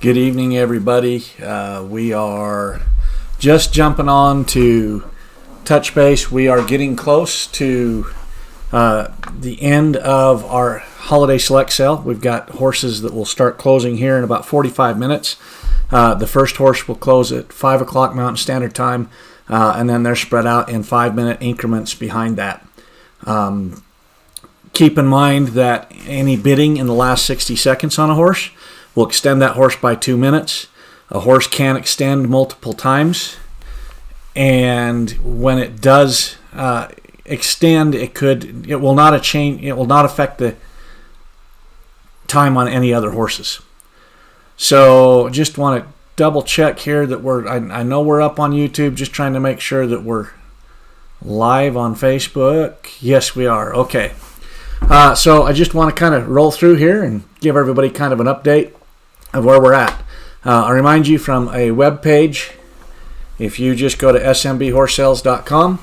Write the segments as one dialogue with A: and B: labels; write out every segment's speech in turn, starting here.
A: Good evening, everybody. We are just jumping on to touch base. We are getting close to the end of our holiday select sale. We've got horses that will start closing here in about 45 minutes. The first horse will close at 5 o'clock Mountain Standard Time, and then they're spread out in 5-minute increments behind that. Keep in mind that any bidding in the last 60 seconds on a horse will extend that horse by 2 minutes. A horse can extend multiple times, and when it does extend, it will not affect the time on any other horses. So just want to double check here that I know we're up on YouTube, just trying to make sure that we're live on Facebook. Yes, we are. Okay. So I just want to kind of roll through here and give everybody kind of an update of where we're at. I'll remind you from a web page. If you just go to smbhorsesales.com,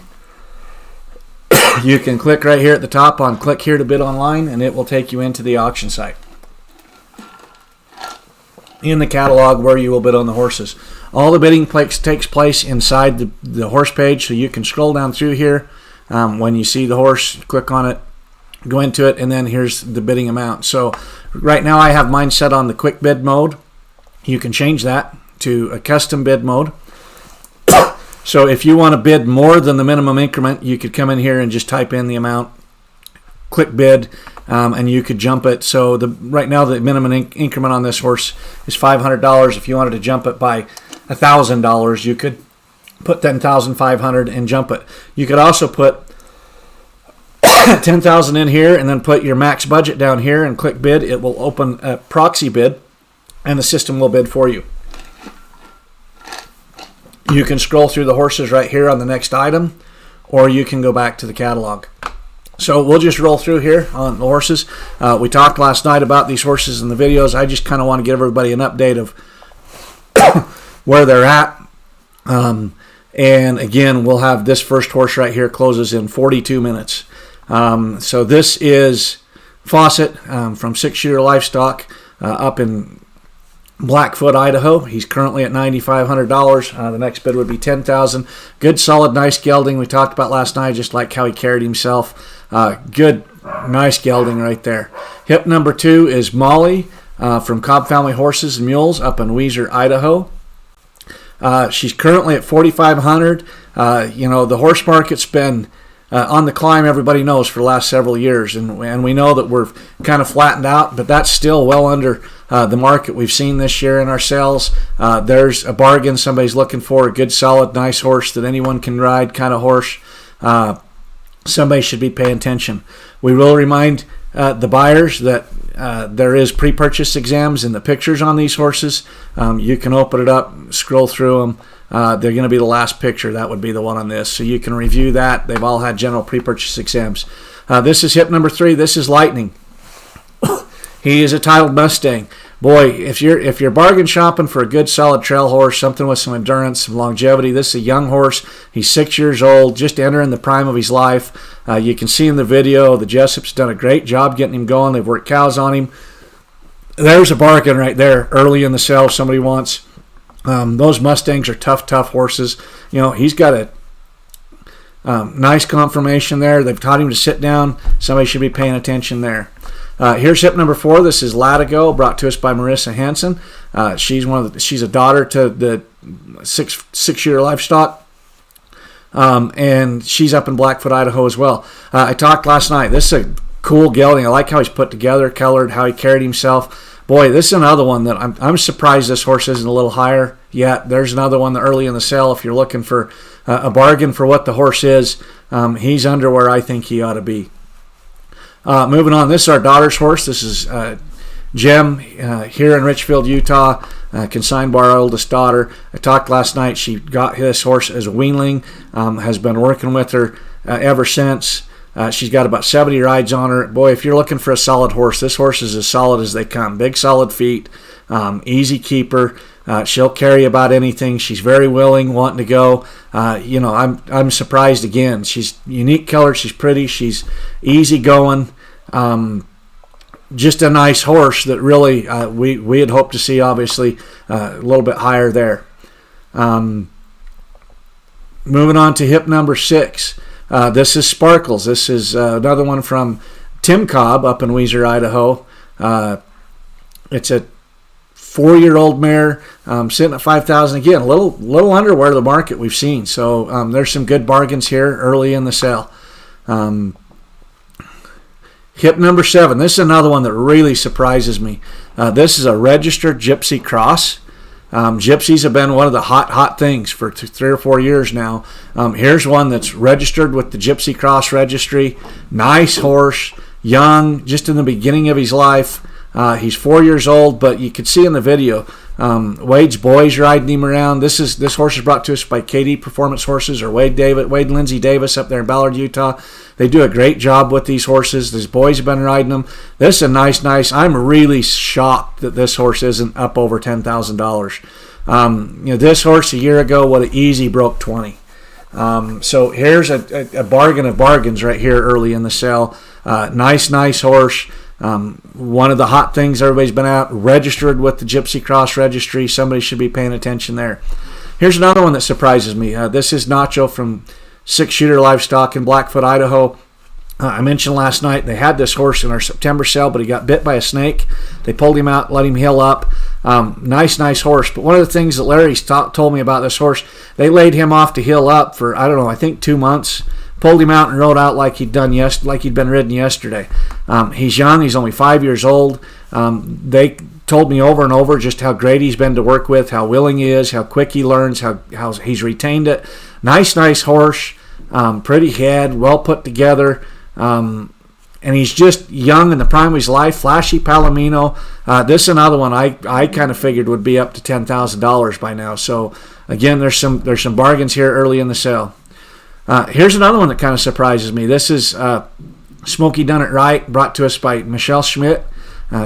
A: you can click right here at the top on click here to bid online, and it will take you into the auction site. In the catalog where you will bid on the horses. All the bidding takes place inside the horse page, so you can scroll down through here. When you see the horse, click on it, go into it, and then here's the bidding amount. So right now I have mine set on the quick bid mode. You can change that to a custom bid mode. So if you want to bid more than the minimum increment, you could come in here and just type in the amount, click bid, and you could jump it. So right now the minimum increment on this horse is $500. If you wanted to jump it by $1,000, you could put $10,500 and jump it. You could also put $10,000 in here and then put your max budget down here and click bid. It will open a proxy bid and the system will bid for you. You can scroll through the horses right here on the next item, or you can go back to the catalog. So we'll just roll through here on the horses. We talked last night about these horses in the videos. I just kind of want to give everybody an update of where they're at. And again, we'll have this first horse right here closes in 42 minutes. So this is Fawcett from 6 Shooter Livestock up in Blackfoot, Idaho. He's currently at $9,500. The next bid would be $10,000. Good, solid, nice gelding. We talked about last night, just like how he carried himself. Good, nice gelding right there. Hip number 2 is Molly from Cobb Family Horses and Mules up in Weiser, Idaho. She's currently at $4,500. The horse market's been on the climb, everybody knows, for the last several years, and we know that we're kind of flattened out, but that's still well under the market we've seen this year in our sales. There's a bargain. Somebody's looking for a good, solid, nice horse that anyone can ride kind of horse. Somebody should be paying attention. We will remind the buyers that there is pre-purchase exams in the pictures on these horses. You can open it up, scroll through them. They're going to be the last picture. That would be the one on this. So you can review that. They've all had general pre-purchase exams. This is hip number 3. This is Lightning. He is a titled Mustang. Boy, if you're bargain shopping for a good solid trail horse, something with some endurance, some longevity, this is a young horse. He's 6 years old, just entering the prime of his life. You can see in the video, the Jessup's done a great job getting him going. They've worked cows on him. There's a bargain right there early in the sale if somebody wants. Those Mustangs are tough horses. He's got a nice conformation there. They've taught him to sit down. Somebody should be paying attention there. Here's hip number 4. This is Latigo, brought to us by Marissa Hansen. She's a daughter to the 6 Shooter Livestock, and she's up in Blackfoot, Idaho as well. I talked last night. This is a cool gelding. I like how he's put together, colored, how he carried himself. Boy, this is another one that I'm surprised this horse isn't a little higher yet. There's another one that early in the sale, if you're looking for a bargain for what the horse is, he's under where I think he ought to be. Moving on, this is our daughter's horse. This is Jem here in Richfield, Utah, consigned by our oldest daughter. I talked last night. She got this horse as a weanling, has been working with her ever since. She's got about 70 rides on her. Boy, if you're looking for a solid horse, this horse is as solid as they come. Big, solid feet, easy keeper. She'll carry about anything. She's very willing, wanting to go. I'm surprised again. She's unique colored. She's pretty. She's easy going. just a nice horse that really we had hoped to see, obviously, a little bit higher there. Moving on to hip number 6. This is Sparkles. This is another one from Tim Cobb up in Weiser, Idaho. It's a 4-year-old mare, sitting at $5,000 again, a little under where the market we've seen. So there's some good bargains here early in the sale. Hip number 7. This is another one that really surprises me. This is a registered Gypsy Cross. Gypsies have been one of the hot things for 3 or 4 years now. Here's one that's registered with the Gypsy Cross Registry. Nice horse, young, just in the beginning of his life. He's 4 years old, but you could see in the video, Wade's boys riding him around. This horse is brought to us by KD Performance Horses, or Wade and Lindsay Davis up there in Ballard, Utah. They do a great job with these horses. These boys have been riding them. This is a nice. I'm really shocked that this horse isn't up over $10,000. This horse a year ago would have easy broke 20. So here's a bargain of bargains right here early in the sale. Nice horse. One of the hot things everybody's been out, registered with the Gypsy Cross Registry. Somebody should be paying attention there. Here's another one that surprises me. This is Nacho from 6 Shooter Livestock in Blackfoot, Idaho. I mentioned last night they had this horse in our September sale, but he got bit by a snake. They pulled him out, let him heal up. Nice horse. But one of the things that Larry's told me about this horse, they laid him off to heal up for, I think 2 months. Pulled him out and rode out like he'd been ridden yesterday. He's young. He's only 5 years old. They told me over and over just how great he's been to work with, how willing he is, how quick he learns, how he's retained it. Nice horse, pretty head, well put together, and he's just young in the prime of his life. Flashy Palomino. This is another one I kind of figured would be up to $10,000 by now. So again, there's some bargains here early in the sale. Here's another one that kind of surprises me. This is Smokey Done It Right, brought to us by Michelle Schmidt.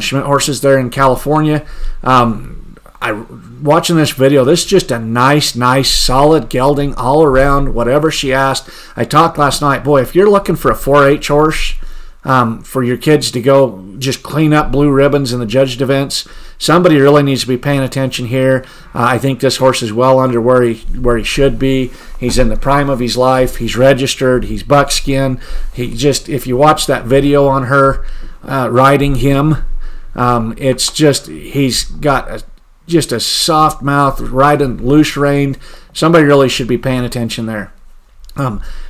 A: Schmidt Horses there in California. Watching this video, this is just a nice, solid gelding all around, whatever she asked. I talked last night, boy, if you're looking for a 4-H horse for your kids to go just clean up blue ribbons in the judged events, somebody really needs to be paying attention here. I think this horse is well under where he should be. He's in the prime of his life. He's registered. He's buckskin. If you watch that video on her riding him, it's just, he's got just a soft mouth, riding loose reined. Somebody really should be paying attention there.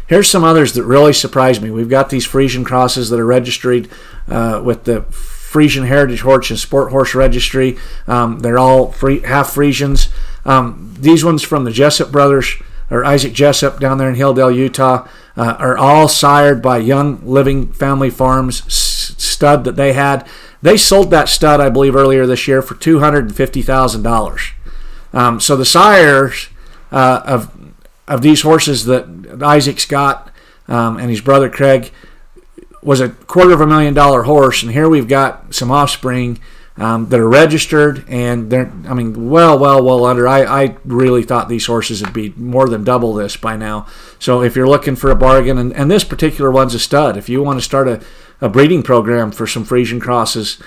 A: Here's some others that really surprised me. We've got these Frisian crosses that are registered with the Frisian Heritage Horse and Sport Horse Registry. They're all half Frisians. These ones from the Jessup brothers, or Isaac Jessup down there in Hilldale, Utah, are all sired by Young Living Family Farms stud that they had. They sold that stud, I believe, earlier this year for $250,000. So the sires of these horses that Isaac's got and his brother Craig was a $250,000 horse, and here we've got some offspring that are registered, and they're, well under. I really thought these horses would be more than double this by now. So if you're looking for a bargain, and this particular one's a stud, if you want to start a breeding program for some Frisian crosses,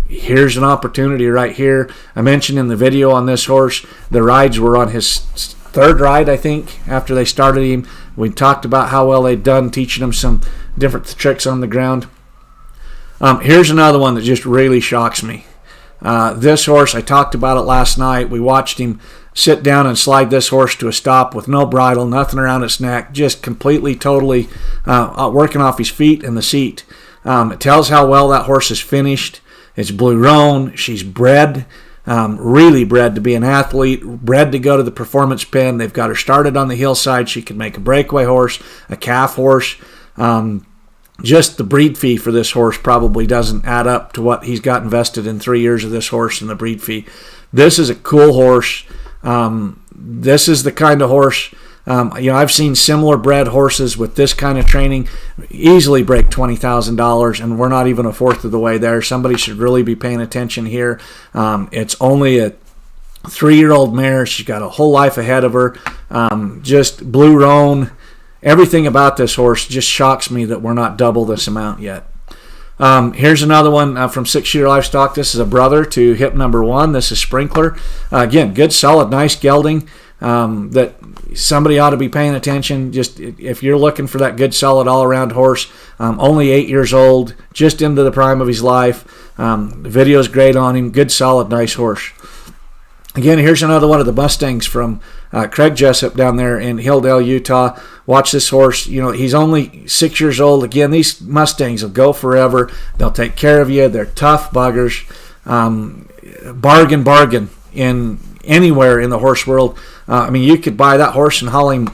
A: here's an opportunity right here. I mentioned in the video on this horse, the rides were on his third ride, I think, after they started him. We talked about how well they'd done teaching him some different tricks on the ground. Here's another one that just really shocks me. This horse, I talked about it last night. We watched him sit down and slide this horse to a stop with no bridle, nothing around its neck, just completely, totally working off his feet and the seat. It tells how well that horse is finished. It's blue roan. She's bred, really bred to be an athlete, bred to go to the performance pen. They've got her started on the hillside. She can make a breakaway horse, a calf horse. Just the breed fee for this horse probably doesn't add up to what he's got invested in 3 years of this horse and the breed fee. This is a cool horse. This is the kind of horse, I've seen similar bred horses with this kind of training easily break $20,000, and we're not even a fourth of the way there. Somebody should really be paying attention here. It's only a 3-year-old mare. She's got a whole life ahead of her. Just blue roan. Everything about this horse just shocks me that we're not double this amount yet. Here's another one from 6 Year Livestock. This is a brother to hip number 1. This is Sprinkler. Again, good, solid, nice gelding that somebody ought to be paying attention. Just if you're looking for that good, solid, all-around horse, only 8 years old, just into the prime of his life. The video's great on him. Good, solid, nice horse. Again, here's another one of the Mustangs from Craig Jessup down there in Hilldale, Utah. Watch this horse. You know, he's only 6 years old. Again, these Mustangs will go forever. They'll take care of you. They're tough buggers. Bargain in anywhere in the horse world. I mean, you could buy that horse and haul him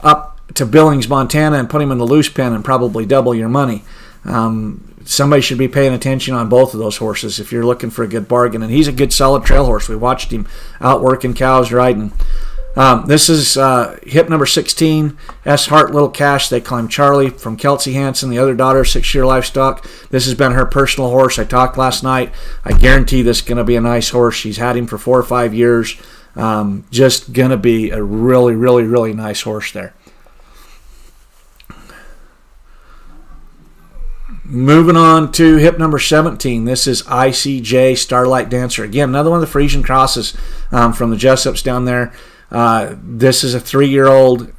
A: up to Billings, Montana, and put him in the loose pen and probably double your money. Somebody should be paying attention on both of those horses if you're looking for a good bargain. And he's a good, solid trail horse. We watched him out working cows, riding. This is hip number 16, S. Hart Little Cash. They call him Charlie, from Kelsey Hansen, the other daughter of 6 Year Livestock. This has been her personal horse. I talked last night. I guarantee this is going to be a nice horse. She's had him for 4 or 5 years. Just going to be a really, really, really nice horse there. Moving on to hip number 17. This is ICJ Starlight Dancer. Again, another one of the Frisian crosses from the Jessups down there. This is a 3-year-old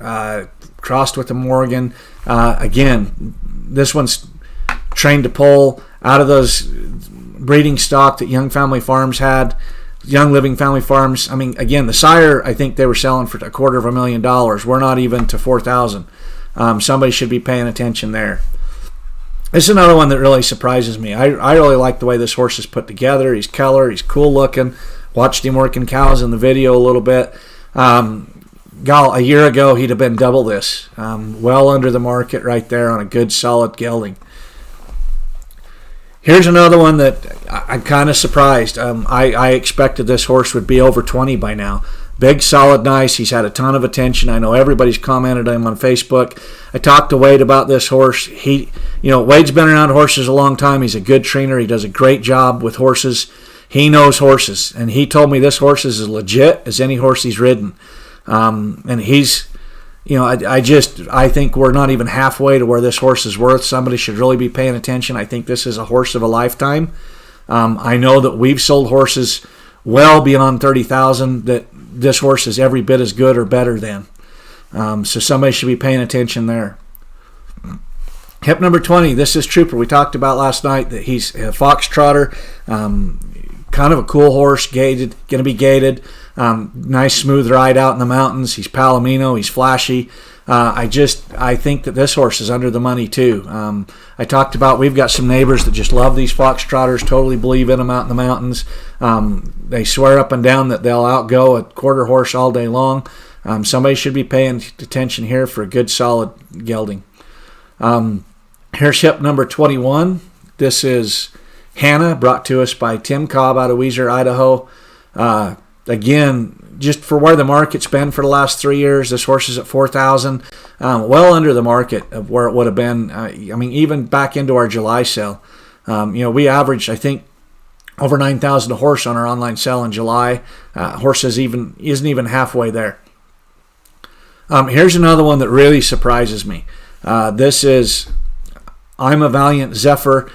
A: crossed with a Morgan. Again, this one's trained to pull out of those breeding stock that Young Family Farms had. Young Living Family Farms. I mean, again, the sire, I think they were selling for $250,000. We're not even to $4,000. Somebody should be paying attention there. This is another one that really surprises me. I really like the way this horse is put together. He's color. He's cool looking. Watched him working cows in the video a little bit. A year ago, he'd have been double this. Well under the market right there on a good, solid gelding. Here's another one that I'm kind of surprised. I expected this horse would be over 20 by now. Big, solid, nice. He's had a ton of attention. I know everybody's commented on him on Facebook. I talked to Wade about this horse. Wade's been around horses a long time. He's a good trainer. He does a great job with horses. He knows horses, and he told me this horse is as legit as any horse he's ridden. And he's, I think we're not even halfway to where this horse is worth. Somebody should really be paying attention. I think this is a horse of a lifetime. I know that we've sold horses well beyond $30,000 that this horse is every bit as good or better than. So somebody should be paying attention there. Hip number 20, this is Trooper. We talked about last night that he's a foxtrotter, kind of a cool horse, going to be gated, nice smooth ride out in the mountains. He's Palomino, he's flashy. I think that this horse is under the money too. I talked about we've got some neighbors that just love these foxtrotters, totally believe in them out in the mountains. They swear up and down that they'll outgo a quarter horse all day long. Somebody should be paying attention here for a good, solid gelding. Here's hip number 21. This is Hannah, brought to us by Tim Cobb out of Weiser, Idaho. Again, just for where the market's been for the last 3 years, this horse is at $4,000, well under the market of where it would have been. Even back into our July sale, we averaged, I think, over $9,000 a horse on our online sale in July. Horse isn't even halfway there. Here's another one that really surprises me. This is I'm a Valiant Zephyr.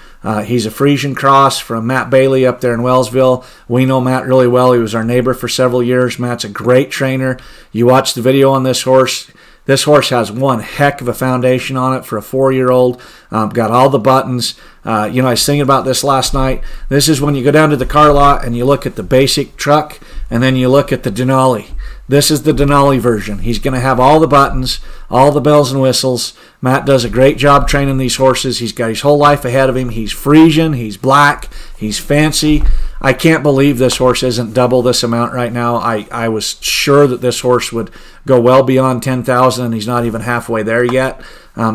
A: He's a Frisian cross from Matt Bailey up there in Wellsville. We know Matt really well. He was our neighbor for several years. Matt's a great trainer. You watch the video on this horse. This horse has one heck of a foundation on it for a 4-year-old. Got all the buttons. I was thinking about this last night. This is when you go down to the car lot and you look at the basic truck and then you look at the Denali. This is the Denali version. He's going to have all the buttons, all the bells and whistles. Matt does a great job training these horses. He's got his whole life ahead of him. He's Frisian. He's black. He's fancy. I can't believe this horse isn't double this amount right now. I was sure that this horse would go well beyond $10,000, and he's not even halfway there yet.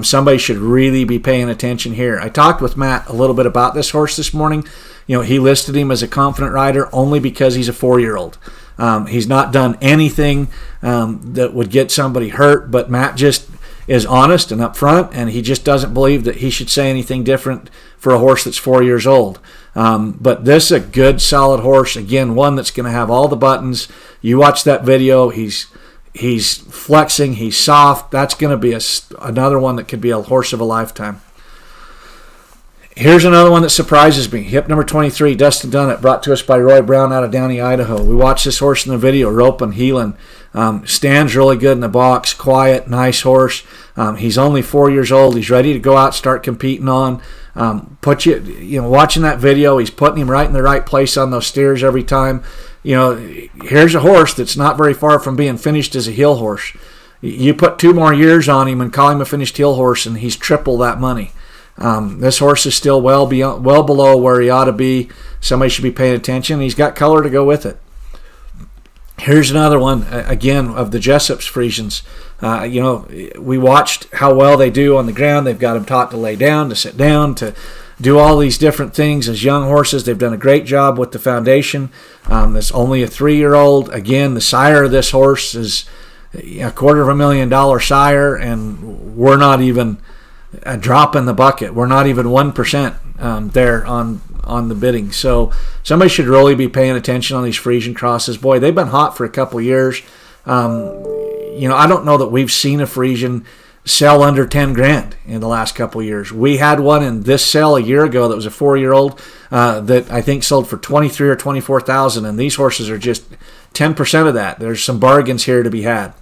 A: Somebody should really be paying attention here. I talked with Matt a little bit about this horse this morning. He listed him as a confident rider only because he's a 4-year-old. He's not done anything that would get somebody hurt, but Matt just is honest and upfront, and he just doesn't believe that he should say anything different for a horse that's 4 years old. But this is a good, solid horse. Again, one that's going to have all the buttons. You watch that video. He's flexing. He's soft. That's going to be another one that could be a horse of a lifetime. Here's another one that surprises me. Hip number 23, Dustin Dunnett, brought to us by Roy Brown out of Downey, Idaho. We watched this horse in the video, roping, heeling. Stands really good in the box, quiet, nice horse. He's only 4 years old. He's ready to go out, start competing on. Watching that video, he's putting him right in the right place on those steers every time. Here's a horse that's not very far from being finished as a heel horse. You put 2 more years on him and call him a finished heel horse, and he's triple that money. This horse is still well below where he ought to be. Somebody should be paying attention. He's got color to go with it. Here's another one, again, of the Jessup's Friesians. We watched how well they do on the ground. They've got them taught to lay down, to sit down, to do all these different things as young horses. They've done a great job with the foundation. That's only a 3-year-old. Again, the sire of this horse is a $250,000 sire, and we're not even a drop in the bucket. We're not even 1% there on the bidding. So somebody should really be paying attention on these Friesian crosses. Boy, they've been hot for a couple years. I don't know that we've seen a Friesian sell under 10 grand in the last couple years. We had one in this sale a year ago that was a 4-year-old that I think sold for 23 or 24,000, and these horses are just 10% of that. There's some bargains here to be had.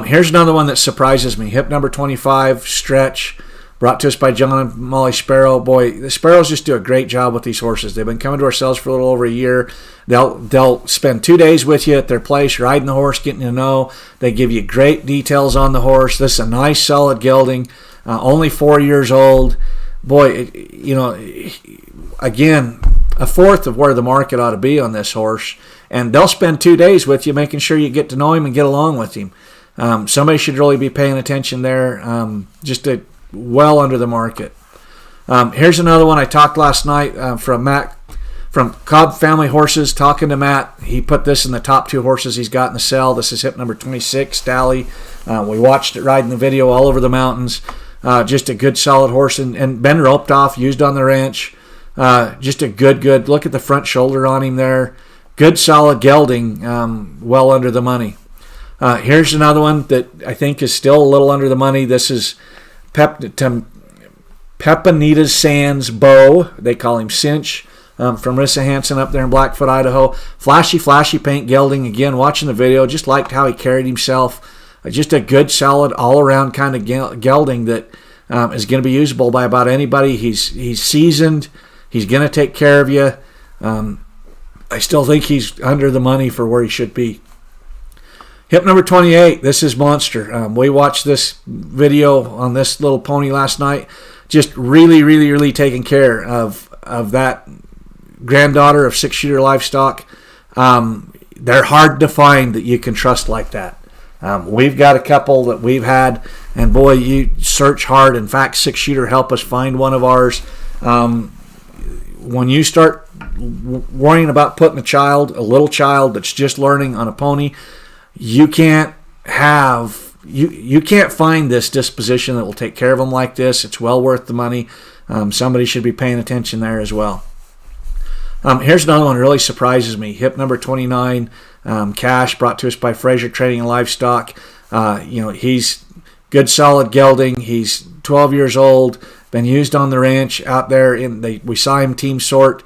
A: Here's another one that surprises me. Hip number 25, Stretch, brought to us by John and Molly Sparrow. Boy, the Sparrows just do a great job with these horses. They've been coming to our sales for a little over a year. They'll spend 2 days with you at their place, riding the horse, getting to know. They give you great details on the horse. This is a nice, solid gelding. Only 4 years old. Boy, again, a fourth of where the market ought to be on this horse. And they'll spend 2 days with you, making sure you get to know him and get along with him. Somebody should really be paying attention there. Well under the market. Here's another one I talked last night from Matt from Cobb Family Horses. Talking to Matt, he put this in the top 2 horses he's got in the sale. This is hip number 26, Stally. We watched it riding the video all over the mountains. Just a good, solid horse, and been roped off, used on the ranch. Just a good. Look at the front shoulder on him there. Good, solid gelding. Well under the money. Here's another one that I think is still a little under the money. This is Peponita Sands Bow. They call him Cinch. From Rissa Hansen up there in Blackfoot, Idaho. Flashy paint gelding. Again, watching the video, just liked how he carried himself. Just a good, solid, all-around kind of gelding that is going to be usable by about anybody. He's seasoned. He's going to take care of you. I still think he's under the money for where he should be. Hip number 28, this is Monster. We watched this video on this little pony last night. Just really taking care of that granddaughter of 6-shooter livestock. They're hard to find that you can trust like that. We've got a couple that we've had, and boy, you search hard. In fact, 6-shooter helped us find one of ours. When you start worrying about putting a little child that's just learning on a pony, you can't find this disposition that will take care of them like this. It's well worth the money. Somebody should be paying attention there as well. Here's another one that really surprises me. Hip number 29, Cash, brought to us by Fraser Trading and Livestock. He's good, solid gelding. He's 12 years old, been used on the ranch out there. We saw him team sort.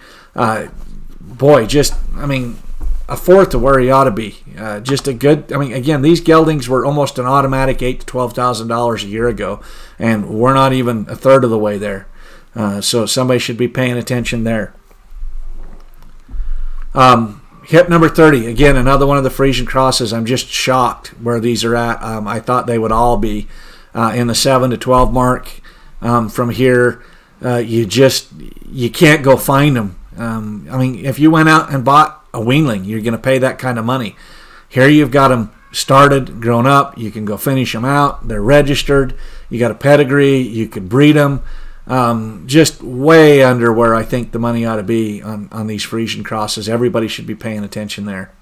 A: A fourth of where he ought to be. Just a good, again, these geldings were almost an automatic $8,000 to $12,000 a year ago, and we're not even a third of the way there. So somebody should be paying attention there. Hip number 30, again, another one of the Friesian crosses. I'm just shocked where these are at. I thought they would all be in the 7 to 12 mark. From here, you can't go find them. If you went out and bought a weanling, you're going to pay that kind of money. Here you've got them started, grown up. You can go finish them out. They're registered. You got a pedigree. You could breed them. Just way under where I think the money ought to be on these Friesian crosses. Everybody should be paying attention there.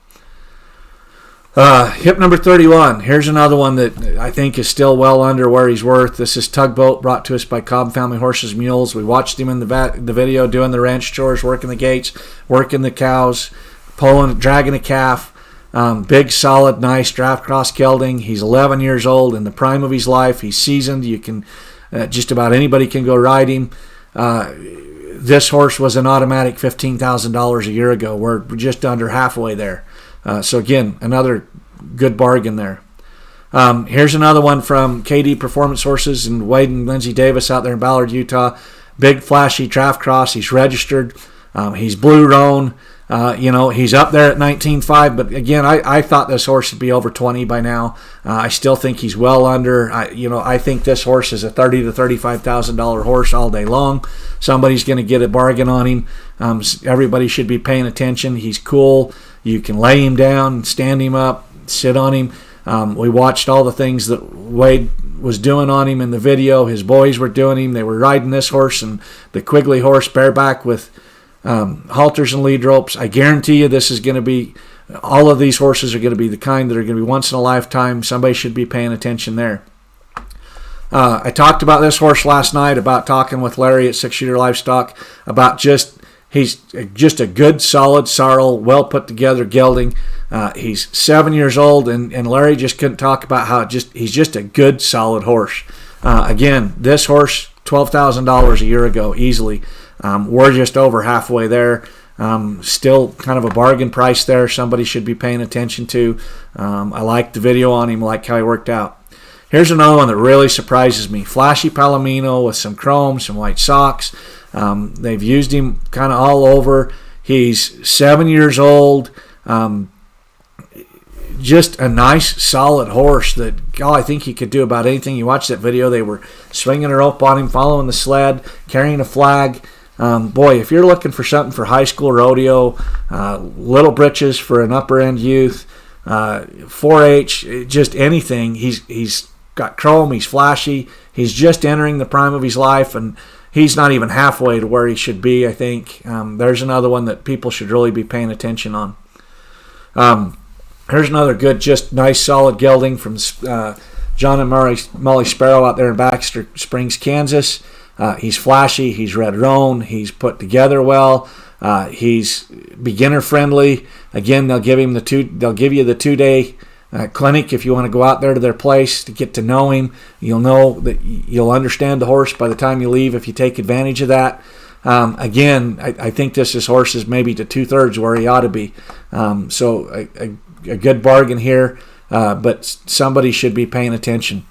A: Hip number 31. Here's another one that I think is still well under where he's worth. This is Tugboat, brought to us by Cobb Family Horses Mules. We watched him in the video doing the ranch chores, working the gates, working the cows, dragging a calf. Big, solid, nice draft cross gelding. He's 11 years old, in the prime of his life. He's seasoned. You can Just about anybody can go ride him. This horse was an automatic $15,000 a year ago. We're just under halfway there. So again, another good bargain there. Here's another one from KD Performance Horses and Wade and Lindsay Davis out there in Ballard, Utah. Big, flashy draft cross. He's registered. He's blue roan. He's up there at 19.5, but again, I thought this horse would be over 20 by now. I still think he's well under. I think this horse is a $30,000 to $35,000 horse all day long. Somebody's going to get a bargain on him. Everybody should be paying attention. He's cool. You can lay him down, stand him up, sit on him. We watched all the things that Wade was doing on him in the video. His boys were doing him. They were riding this horse and the Quigley horse bareback with halters and lead ropes. I guarantee you this is going to be, all of these horses are going to be the kind that are going to be once in a lifetime. Somebody should be paying attention there. I talked about this horse last night, about talking with Larry at 6 Shooter Livestock, about he's just a good, solid sorrel, well put together gelding. He's 7 years old, and Larry just couldn't talk about how he's just a good, solid horse. Again, this horse, $12,000 a year ago, easily. We're just over halfway there. Still kind of a bargain price there. Somebody should be paying attention to. I like the video on him, like how he worked out. Here's another one that really surprises me. Flashy Palomino with some chrome, some white socks. They've used him kind of all over. He's 7 years old. Just a nice, solid horse that, I think he could do about anything. You watch that video, they were swinging a rope on him, following the sled, carrying a flag. Boy, if you're looking for something for high school rodeo, little britches for an upper end youth, 4-H, just anything. He's got chrome. He's flashy. He's just entering the prime of his life, and he's not even halfway to where he should be. I think there's another one that people should really be paying attention on. Here's another good, just nice, solid gelding from John and Molly Sparrow out there in Baxter Springs, Kansas. He's flashy. He's red roan. He's put together well. He's beginner friendly. Again, they'll give you the 2-day clinic if you want to go out there to their place to get to know him. You'll know that you'll understand the horse by the time you leave if you take advantage of that. Again, I think this horse is maybe to 2/3 where he ought to be. So a good bargain here, but somebody should be paying attention.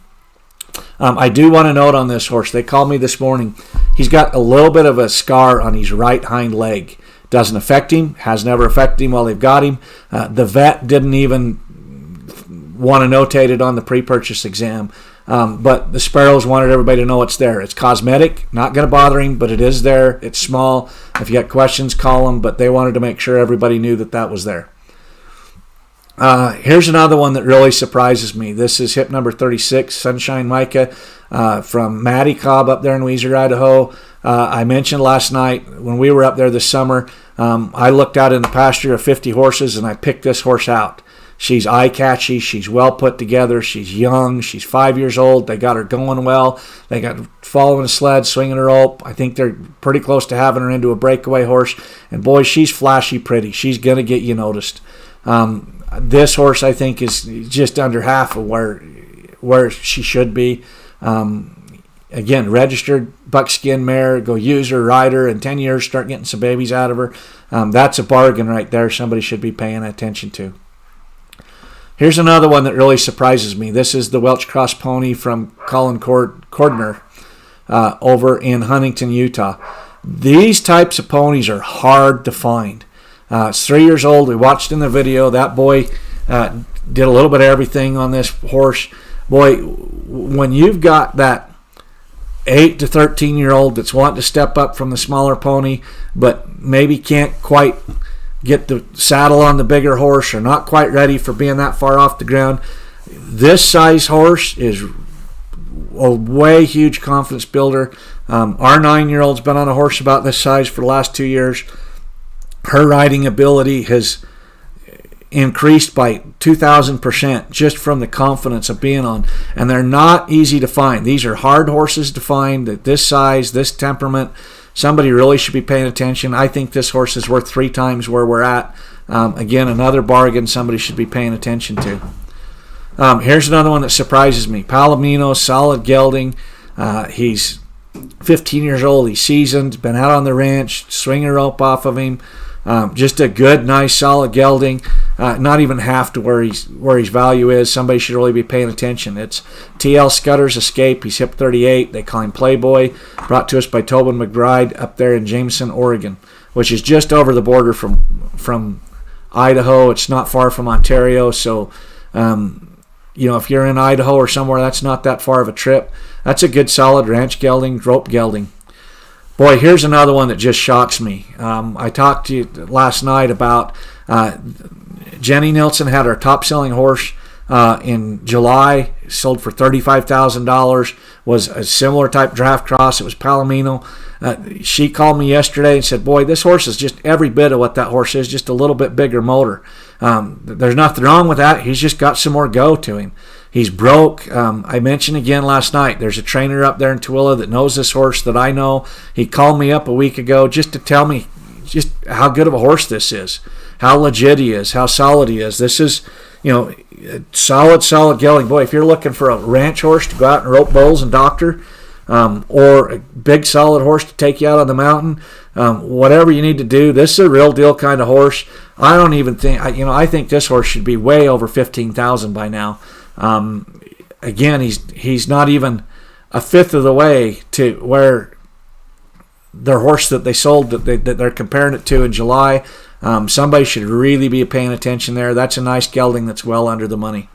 A: I do want to note on this horse, they called me this morning, he's got a little bit of a scar on his right hind leg. Doesn't affect him, has never affected him while they've got him. The vet didn't even want to notate it on the pre-purchase exam, but the Sparrows wanted everybody to know it's there. It's cosmetic, not going to bother him, but it is there. It's small. If you got questions, call them, but they wanted to make sure everybody knew that was there. Here's another one that really surprises me. This is hip number 36, Sunshine Micah, from Matty Cobb up there in Weiser, Idaho. I mentioned last night when we were up there this summer, I looked out in the pasture of 50 horses and I picked this horse out. She's eye-catchy. She's well put together. She's young. She's 5 years old. They got her going well. They got her following a sled, swinging a rope. I think they're pretty close to having her into a breakaway horse. And boy, she's flashy pretty. She's going to get you noticed. This horse, I think, is just under half of where she should be. Again, registered buckskin mare. Go use her, ride her. In 10 years, start getting some babies out of her. That's a bargain right there. Somebody should be paying attention to. Here's another one that really surprises me. This is the Welch Cross Pony from Colin Cordner over in Huntington, Utah. These types of ponies are hard to find. It's 3 years old. We watched in the video. That boy did a little bit of everything on this horse. Boy, when you've got that 8 to 13-year-old that's wanting to step up from the smaller pony, but maybe can't quite get the saddle on the bigger horse or not quite ready for being that far off the ground, this size horse is a way huge confidence builder. Our 9-year-old's been on a horse about this size for the last 2 years. Her riding ability has increased by 2,000% just from the confidence of being on. And they're not easy to find. These are hard horses to find at this size, this temperament. Somebody really should be paying attention. I think this horse is worth 3 times where we're at. Again, another bargain somebody should be paying attention to. Here's another one that surprises me. Palomino, solid gelding. He's 15 years old. He's seasoned, been out on the ranch, swinging a rope off of him. Just a good, nice, solid gelding. Not even half to where his value is. Somebody should really be paying attention. It's TL Scudder's Escape. He's hip 38. They call him Playboy. Brought to us by Tobin McBride up there in Jameson, Oregon, which is just over the border from Idaho. It's not far from Ontario. So, if you're in Idaho or somewhere, that's not that far of a trip. That's a good, solid ranch gelding, rope gelding. Boy, here's another one that just shocks me. I talked to you last night about Jenny Nilsson had her top-selling horse in July, sold for $35,000, was a similar type draft cross. It was Palomino. She called me yesterday and said, boy, this horse is just every bit of what that horse is, just a little bit bigger motor. There's nothing wrong with that. He's just got some more go to him. He's broke. I mentioned again last night, there's a trainer up there in Tooele that knows this horse that I know. He called me up a week ago just to tell me just how good of a horse this is, how legit he is, how solid he is. This is, solid gelding. Boy, if you're looking for a ranch horse to go out and rope bulls and doctor, or a big solid horse to take you out on the mountain, whatever you need to do, this is a real deal kind of horse. I don't even think, I think this horse should be way over $15,000 by now. Again, he's not even a fifth of the way to where their horse that they sold that they're comparing it to in July. Somebody should really be paying attention there. That's a nice gelding that's well under the money.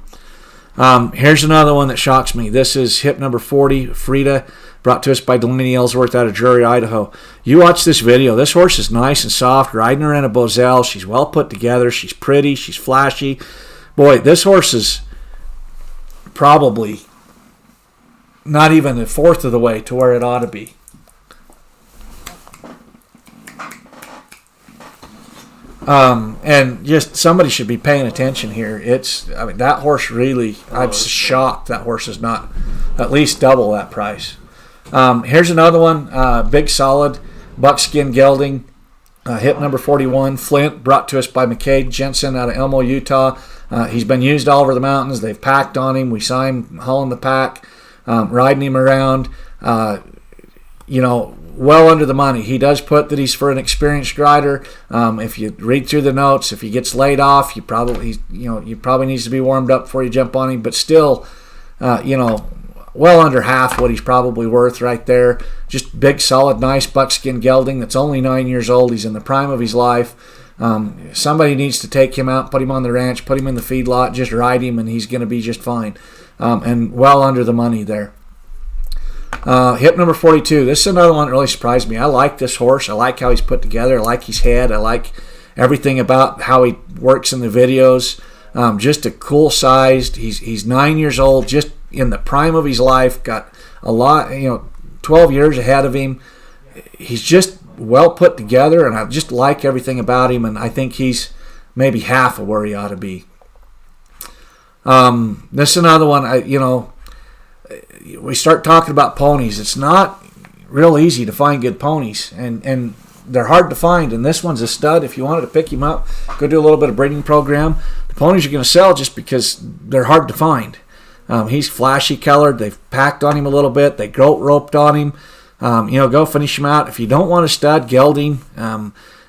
A: Here's another one that shocks me. This is hip number 40, Frida, brought to us by Delaney Ellsworth out of Drury, Idaho. You watch this video. This horse is nice and soft, riding her in a Bozell. She's well put together. She's pretty. She's flashy. Boy, this horse is probably not even a fourth of the way to where it ought to be. And just somebody should be paying attention here. That horse really, I'm shocked that horse is not at least double that price. Here's another one, big solid buckskin gelding, hip number 41, Flint, brought to us by McCade Jensen out of Elmo, Utah. He's been used all over the mountains. They've packed on him. We saw him hauling the pack, riding him around. Well under the money. He does put that he's for an experienced rider. If you read through the notes, if he gets laid off, you probably needs to be warmed up before you jump on him. But still, well under half what he's probably worth right there. Just big, solid, nice buckskin gelding that's only 9 years old. He's in the prime of his life. Somebody needs to take him out, put him on the ranch, put him in the feedlot, just ride him, and he's going to be just fine. And well under the money there. Hip number 42. This is another one that really surprised me. I like this horse. I like how he's put together. I like his head. I like everything about how he works in the videos. Just a cool sized. He's 9 years old, just in the prime of his life. Got a lot, 12 years ahead of him. He's just well put together, and I just like everything about him, and I think he's maybe half of where he ought to be. This is another one, we start talking about ponies. It's not real easy to find good ponies, and they're hard to find, and this one's a stud. If you wanted to pick him up, go do a little bit of breeding program. The ponies are going to sell just because they're hard to find. He's flashy colored. They've packed on him a little bit. They goat roped on him. Go finish him out. If you don't want a stud gelding,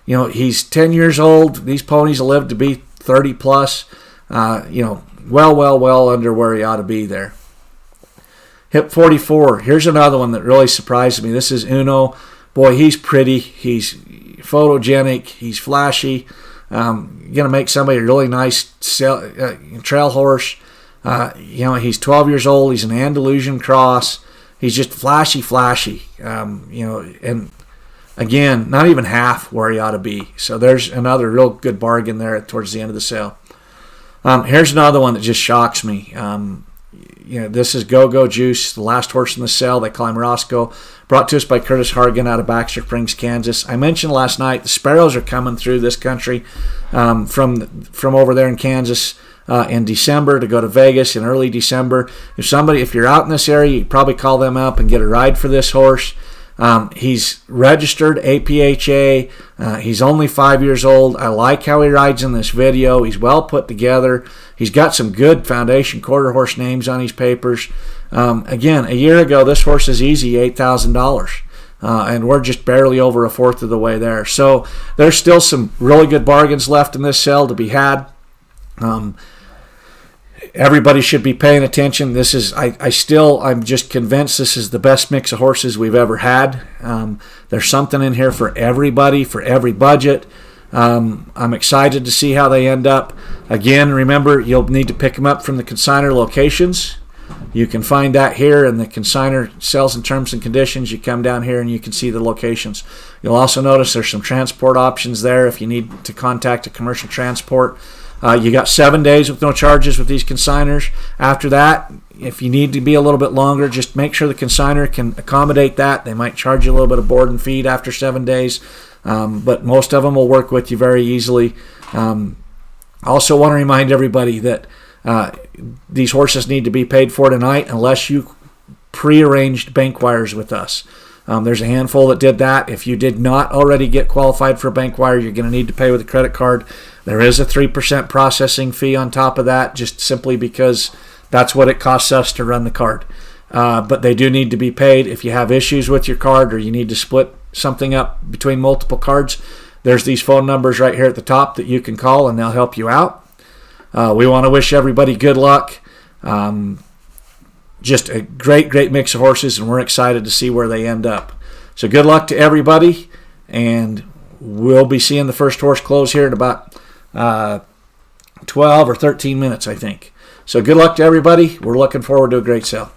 A: he's 10 years old. These ponies will live to be 30 plus. Well under where he ought to be there. Hip 44. Here's another one that really surprised me. This is Uno. Boy, he's pretty. He's photogenic. He's flashy. Going to make somebody a really nice trail horse. He's 12 years old. He's an Andalusian cross. He's just flashy. And again, not even half where he ought to be. So there's another real good bargain there towards the end of the sale. Here's another one that just shocks me. This is Go-Go Juice, the last horse in the sale. They call him Roscoe. Brought to us by Curtis Hargan out of Baxter Springs, Kansas. I mentioned last night the sparrows are coming through this country from over there in Kansas in December to go to Vegas in early December. If you're out in this area, you can probably call them up and get a ride for this horse. He's registered APHA. He's only 5 years old. I like how he rides in this video. He's well put together. He's got some good foundation quarter horse names on his papers. Again, a year ago, this horse is easy $8,000. And we're just barely over a fourth of the way there. So there's still some really good bargains left in this sale to be had. Everybody should be paying attention. This is, I'm just convinced this is the best mix of horses we've ever had. There's something in here for everybody, for every budget. I'm excited to see how they end up. Again, remember, you'll need to pick them up from the consignor locations. You can find that here in the consignor sales and terms and conditions. You come down here and you can see the locations. You'll also notice there's some transport options there if you need to contact a commercial transport. You got 7 days with no charges with these consignors. After that, if you need to be a little bit longer, just make sure the consignor can accommodate that. They might charge you a little bit of board and feed after 7 days, but most of them will work with you very easily. I also want to remind everybody that these horses need to be paid for tonight unless you pre-arranged bank wires with us. There's a handful that did that. If you did not already get qualified for a bank wire, you're going to need to pay with a credit card. There is a 3% processing fee on top of that, just simply because that's what it costs us to run the card. But they do need to be paid. If you have issues with your card or you need to split something up between multiple cards, there's these phone numbers right here at the top that you can call and they'll help you out. We want to wish everybody good luck. Just a great mix of horses, and we're excited to see where they end up. So good luck to everybody, and we'll be seeing the first horse close here in about 12 or 13 minutes, I think. So good luck to everybody. We're looking forward to a great sale.